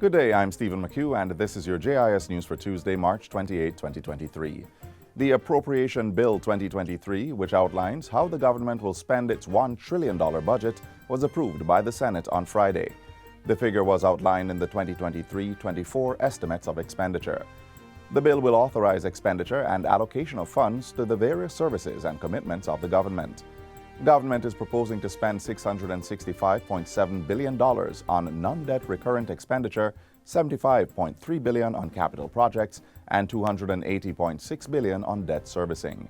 Good day, I'm Stephen McHugh, and this is your JIS News for Tuesday, March 28, 2023. The Appropriation Bill 2023, which outlines how the government will spend its $1 trillion budget, was approved by the Senate on Friday. The figure was outlined in the 2023-24 estimates of expenditure. The bill will authorize expenditure and allocation of funds to the various services and commitments of the government. Government is proposing to spend $665.7 billion on non-debt recurrent expenditure, $75.3 billion on capital projects, and $280.6 billion on debt servicing.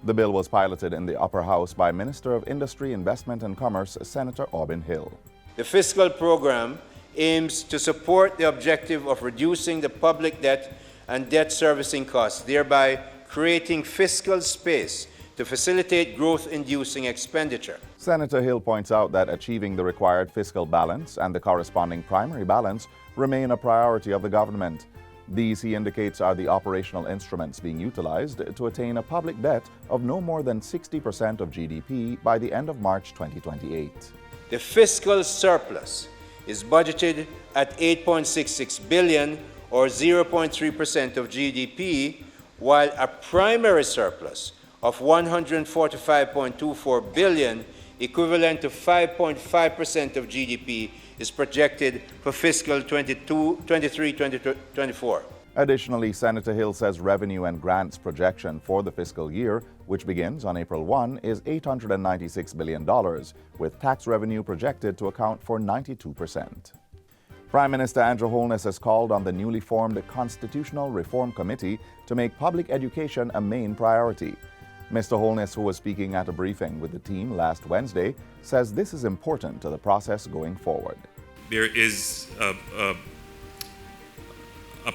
The bill was piloted in the Upper House by Minister of Industry, Investment and Commerce, Senator Aubin Hill. The fiscal program aims to support the objective of reducing the public debt and debt servicing costs, thereby creating fiscal space to facilitate growth-inducing expenditure. Senator Hill points out that achieving the required fiscal balance and the corresponding primary balance remain a priority of the government. These, he indicates, are the operational instruments being utilized to attain a public debt of no more than 60% of GDP by the end of March 2028. The fiscal surplus is budgeted at $8.66 billion or 0.3% of GDP, while a primary surplus of $145.24 billion, equivalent to 5.5% of GDP, is projected for fiscal 23-24. Additionally, Senator Hill says revenue and grants projection for the fiscal year, which begins on April 1, is $896 billion, with tax revenue projected to account for 92%. Prime Minister Andrew Holness has called on the newly formed Constitutional Reform Committee to make public education a main priority. Mr. Holness, who was speaking at a briefing with the team last Wednesday, says this is important to the process going forward. There is a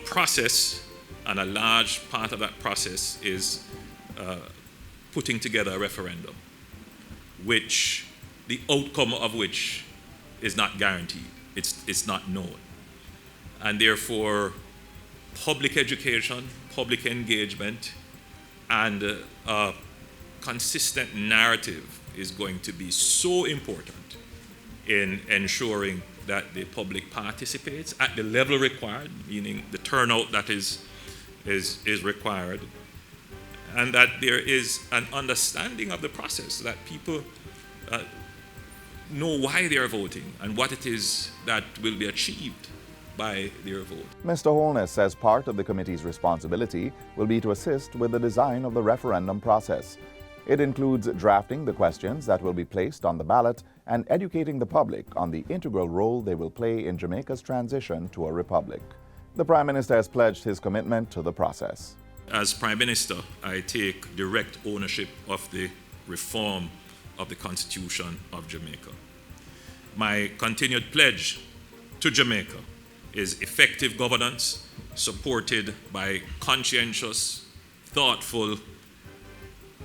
process, and a large part of that process is putting together a referendum, which the outcome of which is not guaranteed. It's not known. And therefore, public education, public engagement, and a consistent narrative is going to be so important in ensuring that the public participates at the level required, meaning the turnout that is required, and that there is an understanding of the process, that people know why they are voting and what it is that will be achieved by their vote. Mr. Holness says part of the committee's responsibility will be to assist with the design of the referendum process. It includes drafting the questions that will be placed on the ballot and educating the public on the integral role they will play in Jamaica's transition to a republic. The Prime Minister has pledged his commitment to the process. As Prime Minister, I take direct ownership of the reform of the Constitution of Jamaica. My continued pledge to Jamaica is effective governance supported by conscientious, thoughtful,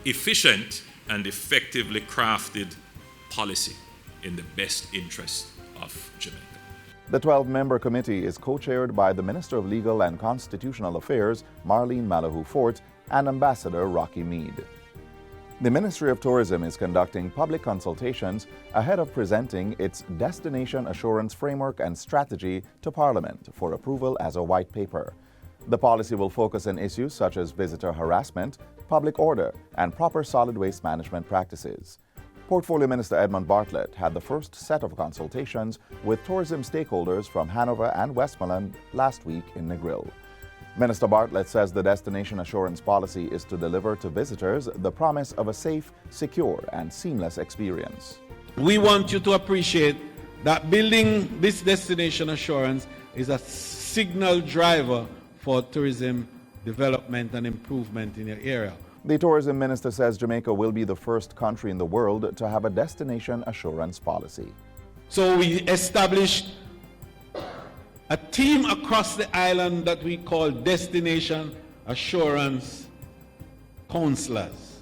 efficient, and effectively crafted policy in the best interest of Jamaica. The 12-member committee is co-chaired by the Minister of Legal and Constitutional Affairs, Marlene Malahoo Fort, and Ambassador Rocky Mead. The Ministry of Tourism is conducting public consultations ahead of presenting its Destination Assurance Framework and Strategy to Parliament for approval as a white paper. The policy will focus on issues such as visitor harassment, public order, and proper solid waste management practices. Portfolio Minister Edmund Bartlett had the first set of consultations with tourism stakeholders from Hanover and Westmoreland last week in Negril. Minister Bartlett says the destination assurance policy is to deliver to visitors the promise of a safe, secure, and seamless experience. We want you to appreciate that building this destination assurance is a signal driver for tourism development and improvement in your area. The tourism minister says Jamaica will be the first country in the world to have a destination assurance policy. So we established a team across the island that we call Destination Assurance Counselors.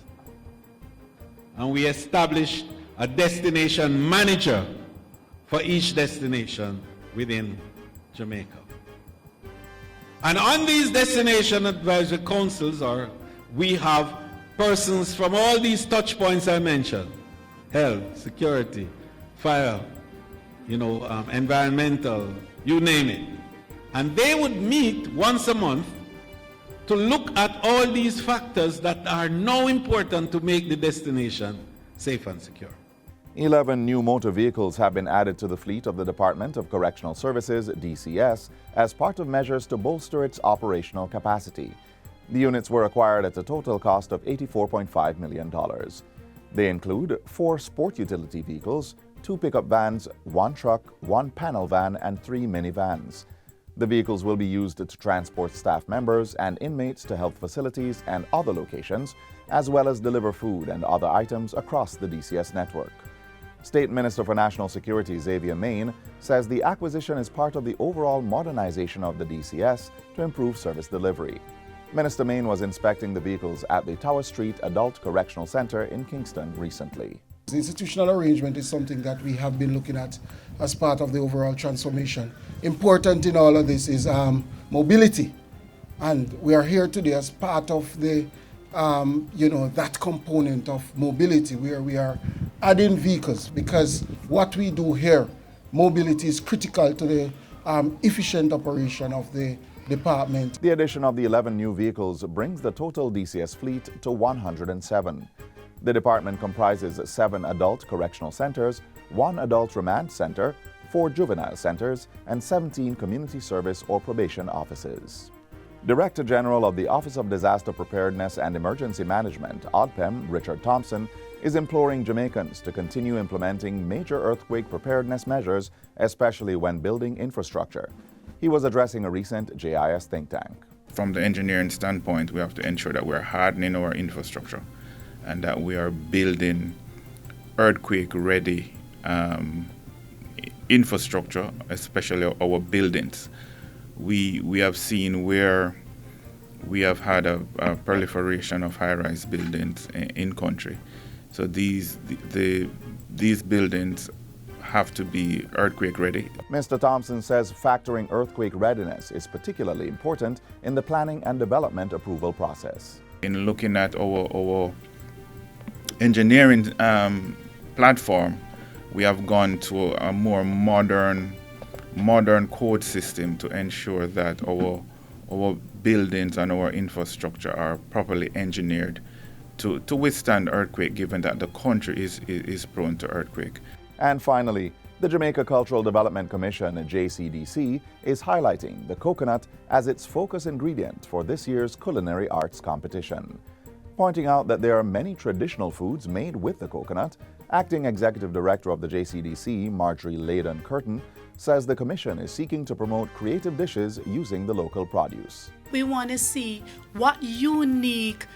And we established a destination manager for each destination within Jamaica. And on these destination advisory councils, we have persons from all these touch points I mentioned: health, security, fire, environmental, you name it. And they would meet once a month to look at all these factors that are now important to make the destination safe and secure. 11 new motor vehicles have been added to the fleet of the Department of Correctional Services, DCS, as part of measures to bolster its operational capacity. The units were acquired at a total cost of $84.5 million. They include 4 sport utility vehicles, 2 pickup vans, 1 truck, 1 panel van, and 3 minivans. The vehicles will be used to transport staff members and inmates to health facilities and other locations, as well as deliver food and other items across the DCS network. State Minister for National Security Xavier Main says the acquisition is part of the overall modernization of the DCS to improve service delivery. Minister Main was inspecting the vehicles at the Tower Street Adult Correctional Center in Kingston recently. The institutional arrangement is something that we have been looking at as part of the overall transformation. Important in all of this is mobility, and we are here today as part of the that component of mobility where we are adding vehicles, because what we do here, mobility is critical to the efficient operation of the department. The addition of the 11 new vehicles brings the total DCS fleet to 107. The department comprises 7 adult correctional centers, 1 adult remand center, 4 juvenile centers, and 17 community service or probation offices. Director General of the Office of Disaster Preparedness and Emergency Management, ODPEM, Richard Thompson, is imploring Jamaicans to continue implementing major earthquake preparedness measures, especially when building infrastructure. He was addressing a recent JIS think tank. From the engineering standpoint, we have to ensure that we're hardening our infrastructure and that we are building earthquake-ready infrastructure, especially our buildings. We have seen where we have had a proliferation of high-rise buildings in country. So these buildings have to be earthquake ready. Mr. Thompson says factoring earthquake readiness is particularly important in the planning and development approval process. In looking at our engineering platform, we have gone to a more modern code system to ensure that our buildings and our infrastructure are properly engineered to withstand earthquake, given that the country is prone to earthquake. And finally, the Jamaica Cultural Development Commission, JCDC, is highlighting the coconut as its focus ingredient for this year's culinary arts competition. Pointing out that there are many traditional foods made with the coconut, Acting Executive Director of the JCDC, Marjorie Leyden-Curtin, says the Commission is seeking to promote creative dishes using the local produce. We want to see what unique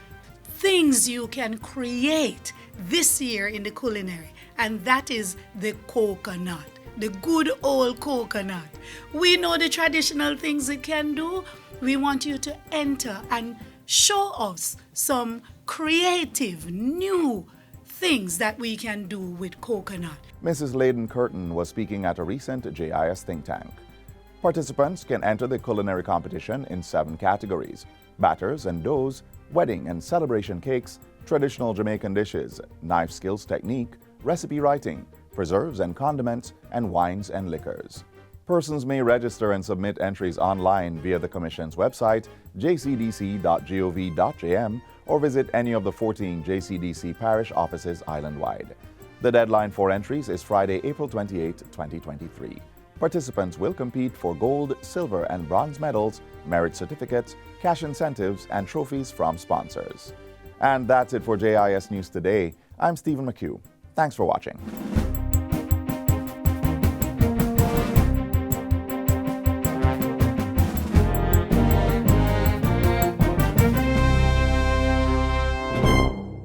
things you can create this year in the culinary, and that is the coconut, the good old coconut. We know the traditional things it can do. We want you to enter and show us some creative, new things that we can do with coconut. Mrs. Leyden-Curtin was speaking at a recent JIS think tank. Participants can enter the culinary competition in 7 categories: batters and doughs, wedding and celebration cakes, traditional Jamaican dishes, knife skills technique, recipe writing, preserves and condiments, and wines and liquors. Persons may register and submit entries online via the Commission's website, jcdc.gov.jm, or visit any of the 14 JCDC parish offices island-wide. The deadline for entries is Friday, April 28, 2023. Participants will compete for gold, silver, and bronze medals, merit certificates, cash incentives, and trophies from sponsors. And that's it for JIS News Today. I'm Stephen McHugh. Thanks for watching.